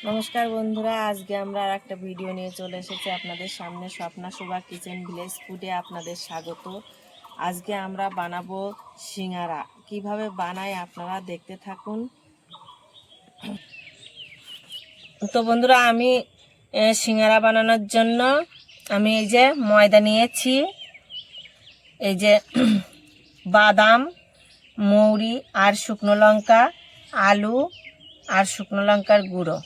নমস্কার বন্ধুরা, আজকে আমরা আর একটা ভিডিও নিয়ে চলে এসেছি আপনাদের সামনে। স্বপ্না সুভা কিচেন ভিলেজ ফুডে আপনাদের স্বাগত। আজকে আমরা বানাবো সিঙ্গারা। কিভাবে বানাই আপনারা দেখতে থাকুন। তো বন্ধুরা, আমি সিঙ্গারা বানানোর জন্য আমি এই যে ময়দা নিয়েছি, এই যে বাদাম, মৌরি আর শুকনো লঙ্কা, আলু আর শুকনো লঙ্কার গুঁড়ো,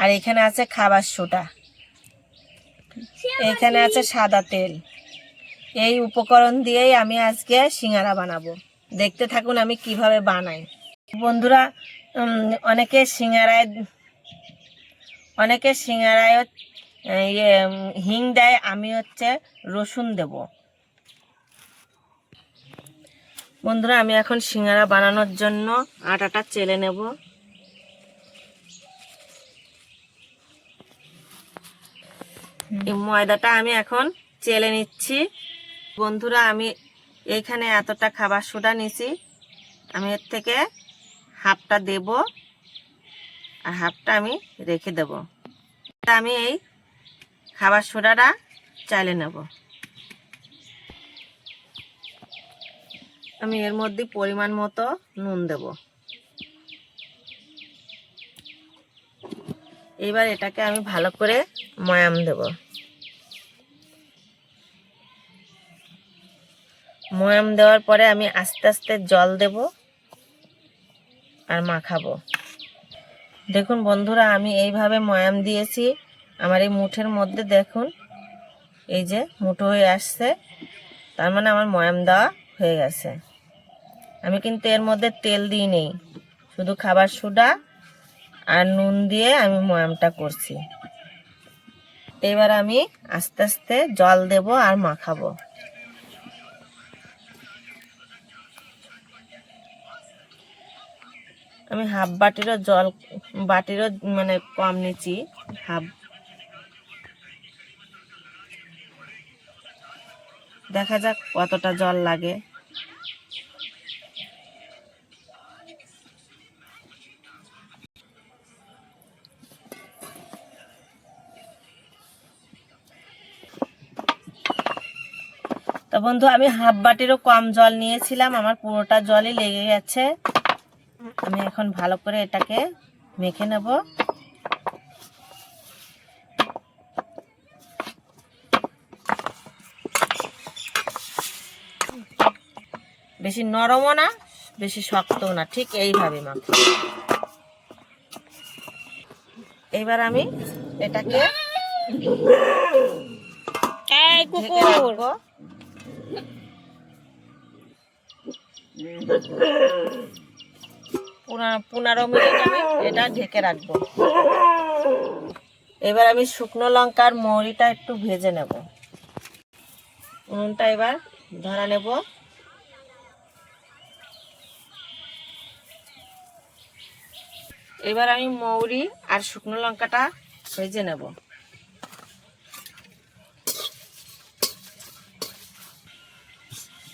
আর এখানে আছে খাবার সোডা, এখানে আছে সাদা তেল। এই উপকরণ দিয়েই আমি আজকে সিঙ্গারা বানাবো। দেখতে থাকুন আমি কিভাবে বানাই। বন্ধুরা, অনেকে সিঙ্গারায় হিং দেয়, আমি রসুন দেব। বন্ধুরা, আমি এখন সিঙ্গারা বানানোর জন্য আটাটা চেলে নেব। এই ময়দাটা আমি এখন চেলে নিচ্ছি। বন্ধুরা, আমি এইখানে এতটা খাবার সোডা নিছি, আমি এর থেকে হাফটা দেব আর হাফটা আমি রেখে দেব। আমি এই খাবার সোডাটা চাইলে নেব। আমি এর মধ্যে পরিমাণ মতো নুন দেব। এবার এটাকে আমি ভালো করে ময়াম দেব। ময়াম দেওয়ার পরে আমি আস্তে আস্তে জল দেব আর মাখাবো। দেখুন বন্ধুরা, আমি এইভাবে ময়াম দিয়েছি। আমার এই মুঠের মধ্যে দেখুন, এই যে মুঠো হয়ে আসছে, তার মানে আমার ময়াম দেওয়া হয়ে গেছে। আমি কিন্তু এর মধ্যে তেল দিই নেই, শুধু খাবার সোডা আর নুন দিয়ে আমি ময়ামটা করছি। এবার আমি আস্তে আস্তে জল দেব আর মাখাবো। আমি হাফ বাটিরও মানে কম নিচ্ছি, হাফ। দেখা যাক কতটা জল লাগে। তো বন্ধু, আমি হাফ বাটিরও কম জল নিয়েছিলাম, আমার পুরোটা জলই লেগে গেছে। আমি এখন ভালো করে এটাকে মেখে নেব। বেশি নরমও না, বেশি শক্তও না, ঠিক এইভাবে মাখো। এবার আমি এটাকে ঢেকে রাখবো। 15 মিনিট আমি এটা ঢেকে রাখবো। এবার আমি শুকনো লঙ্কার মৌরিটা একটু ভেজে নেব। উনুনটা এবার ধরা নেব। এবার আমি মৌরি আর শুকনো লঙ্কাটা ভেজে নেব।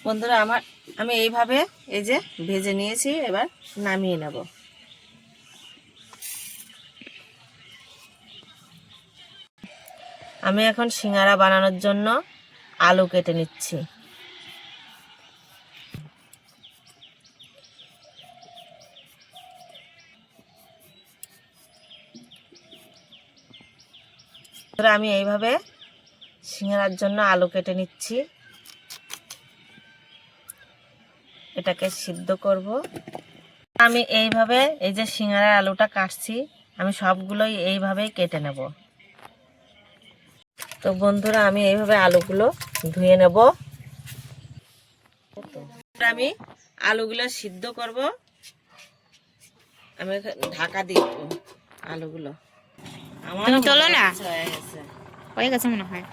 বন্ধুরা, আমি এইভাবে এই যে ভেজে নিয়েছি, এবার নামিয়ে নেব। আমি এখন সিঙ্গারা বানানোর জন্য আলু কেটে নিচ্ছি। আমি এইভাবে সিঙ্গারার জন্য আলু কেটে নিচ্ছি। এটাকে সিদ্ধ করব। আমি এইভাবে এই যে সিঙ্গারার আলুটা কাটছি, আমি সবগুলোই এইভাবেই কেটে নেব। তো বন্ধুরা, আমি এইভাবে আলুগুলো ধুয়ে নেব। আমি আলুগুলো সিদ্ধ করব। আমি ঢাকা দিয়ে দেবো আলুগুলো। আমার চলো না, হয়ে গেছে মনে হয়।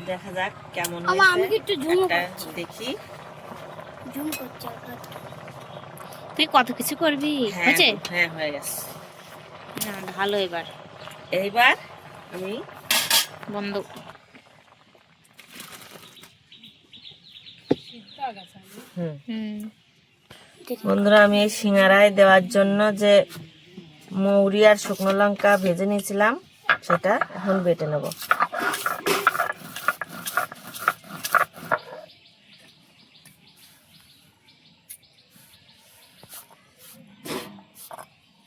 দেখা যাক কেমন হয়েছে, দেখি। তুই কত কিছু করবি। হয়েছে? হ্যাঁ, হয়ে গেছে। না ভালো। এইবার আমি বন্ধ। বন্ধুরা, আমি এই সিঙ্গারায় দেওয়ার জন্য যে মৌরি আর শুকনো লঙ্কা ভেজে নিয়েছিলাম সেটা এখন বেটে নেব।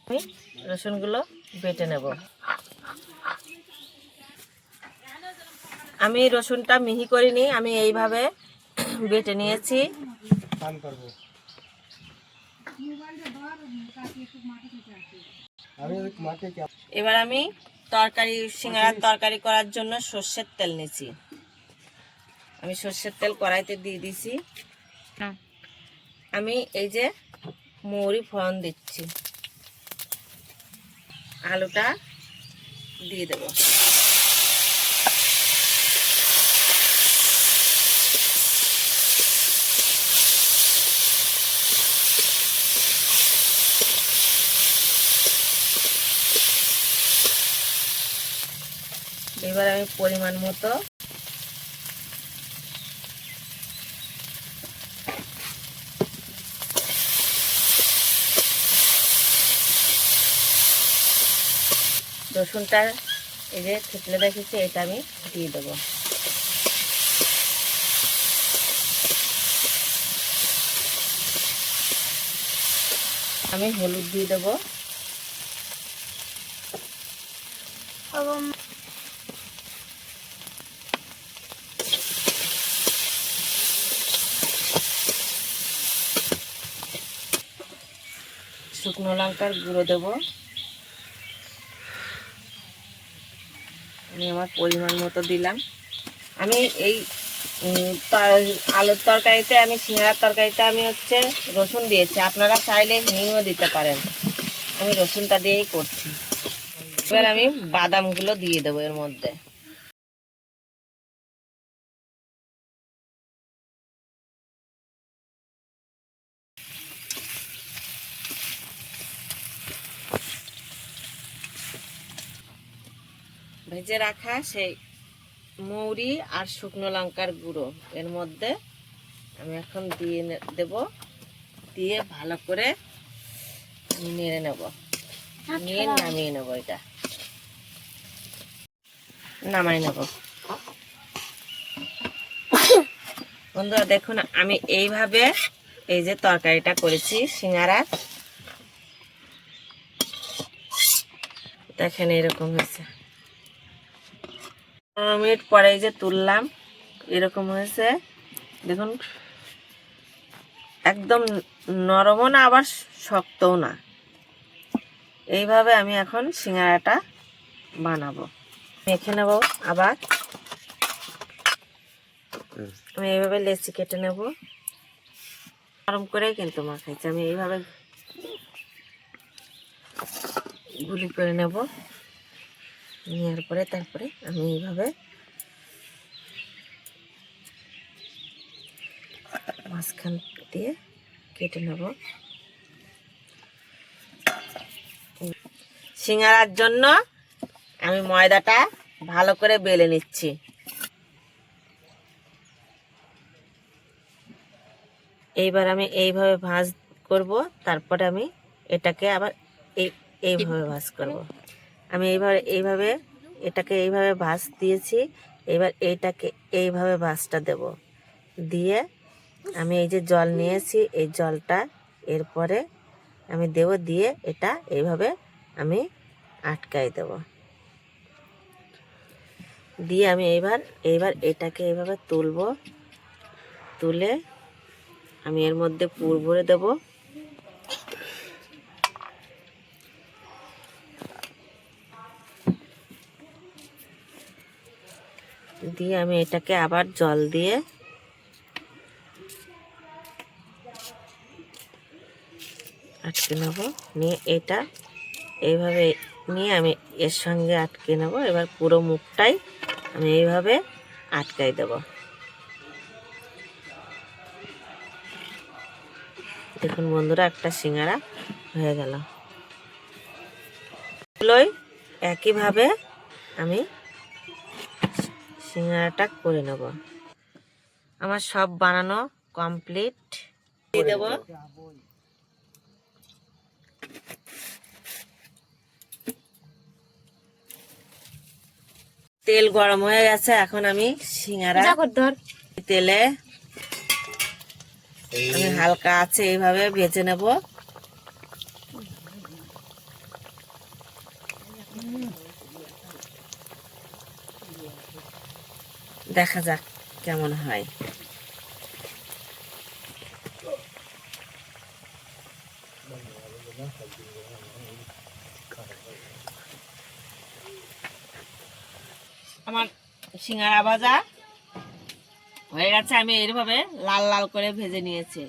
আমি রসুনগুলো বেটে নেব। আমি রসুনটা মিহি করিনি, আমি এইভাবে বেটে নিয়েছি। এবার আমি সিঙ্গারার তরকারি করার জন্য সর্ষের তেল নিয়েছি। আমি সর্ষের তেল কড়াইতে দিয়ে দিছি। আমি এই যে মৌরি ফোড়ন দিচ্ছি, আলুটা দিয়ে দেব। এবার আমি পরিমাণ মতো রসুনটা এই যে থেতলে রেখেছি এটা আমি দিয়ে দেবো। আমি হলুদ দিয়ে দেবো। শুকনো লঙ্কার গুঁড়ো দেবো। আমি আমার পরিমাণ মতো দিলাম। আমি এই আলুর তরকারিতে, আমি সিঙ্গারার তরকারিতে আমি রসুন দিয়েছি, আপনারা চাইলে হিংও দিতে পারেন। আমি রসুনটা দিয়েই করছি। এবার আমি বাদামগুলো দিয়ে দেবো এর মধ্যে। ভেজে রাখা সেই মৌরি আর শুকনো লঙ্কার গুঁড়ো এর মধ্যে আমি এখন দিয়ে দেব। দিয়ে ভালো করে নেড়ে নেব, নিয়ে নামিয়ে নেব। এটা নামাই নেব। বন্ধুরা দেখুন, আমি এইভাবে এই যে তরকারিটা করেছি সিঙ্গারার, দেখেন এরকম হয়েছে। 15 মিনিট পরে এই যে তুললাম, এরকম হয়েছে দেখুন। একদম নরমও না আবার শক্তও না। এইভাবে আমি এখন সিঙ্গারাটা বানাবো। মেখে নেব। আবার আমি এইভাবে লেচি কেটে নেব। নরম করেই কিন্তু মাখাইছি। আমি এইভাবে গুলি করে নেব। নেওয়ার পরে তারপরে আমি এইভাবে মাঝখান দিয়ে কেটে নেব। সিঙ্গারার জন্য আমি ময়দাটা ভালো করে বেলে নিচ্ছি। এইবার আমি এইভাবে ভাঁজ করব, তারপরে আমি এটাকে আবার এইভাবে ভাঁজ করব। আমি এইভাবে এটাকে এইভাবে ভাঁজ দিয়েছি। এবার এইটাকে এইভাবে ভাঁজটা দেব। দিয়ে আমি এই যে জল নিয়েছি, এই জলটা এরপরে আমি দেব। দিয়ে এটা এইভাবে আমি আটকাই দেব। দিয়ে আমি এইবার এটাকে এইভাবে তুলব। তুলে আমি এর মধ্যে পুর ভরে দেব। দিয়ে আমি এটাকে আবার জল দিয়ে আটকে নেব। নিয়ে এটা এইভাবে নিয়ে আমি এর সঙ্গে আটকে নেব। এবার পুরো মুখটাই আমি এইভাবে আটকাই দেব। দেখুন বন্ধুরা, একটা সিঙ্গারা হয়ে গেল। একইভাবে আমি সিঙ্গারাটা করে নেব। আমার সব বানানো কমপ্লিট। দিয়ে দেব তেল গরম হয়ে গেছে, এখন আমি সিঙ্গারা তেলে আমি হালকা আছে এইভাবে ভেজে নেব। দেখা যাক কেমন হয়। আমার সিঙ্গারা ভাজা হয়ে গেছে, আমি এইভাবে লাল লাল করে ভেজে নিয়েছি।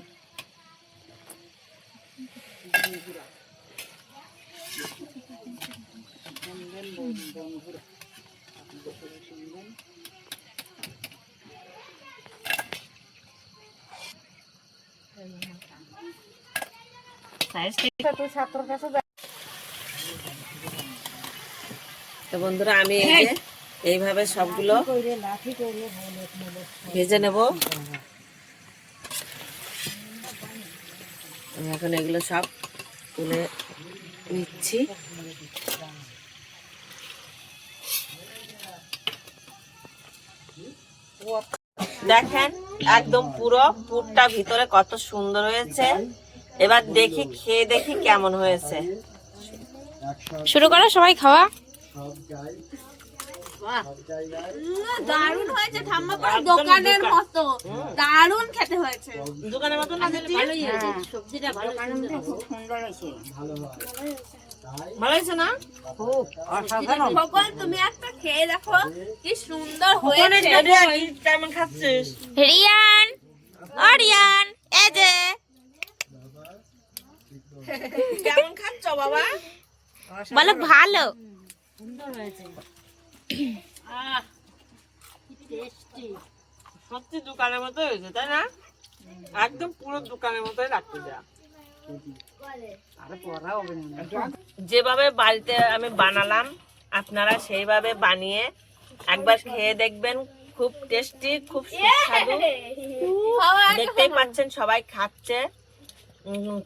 তো বন্ধুরা আমি এই যে এইভাবে সবগুলো ভেজে নেব। আমি এখন এগুলো সব তুলে নিচ্ছি। দেখেন একদম পুরো পুরটা ভিতরে কত সুন্দর হয়েছে। এবার দেখি খেয়ে দেখি কেমন হয়েছে। শুরু করো সবাই খাওয়া। দারুণ হয়েছে, ঠাম্মা পুরো দোকানের মতো দারুণ খেতে হয়েছে। দোকানের মতো না খেলে ভালোই হয়েছে, সবজিটা ভালো, খুব সুন্দর হয়েছে। ভালো হয়েছে না? সকল তুমি একটা খেয়ে দেখো কি সুন্দর হয়েছে। কেমন খাচ্ছিস? রিয়ান, ও রিয়ান, এই যে কেমন খাচ্ছ বাবা? বলো ভালো। সত্যি দোকানের মতো হয়েছে তাই না? একদম পুরো দোকানের মতোই লাগছে যা। যেভাবে বাড়িতে আমি বানালাম আপনারা সেইভাবে বানিয়ে একবার খেয়ে দেখবেন। খুব টেস্টি, খুব সুস্বাদু। দেখতেই পাচ্ছেন সবাই খাচ্ছে।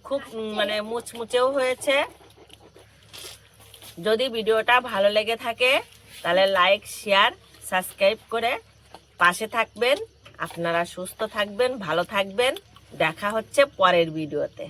খুব মানে মুচমুচেও হয়েছে। যদি ভিডিওটা ভালো লেগে থাকে তাহলে লাইক, শেয়ার, সাবস্ক্রাইব করে পাশে থাকবেন। আপনারা সুস্থ থাকবেন, ভালো থাকবেন। দেখা হচ্ছে পরের ভিডিওতে।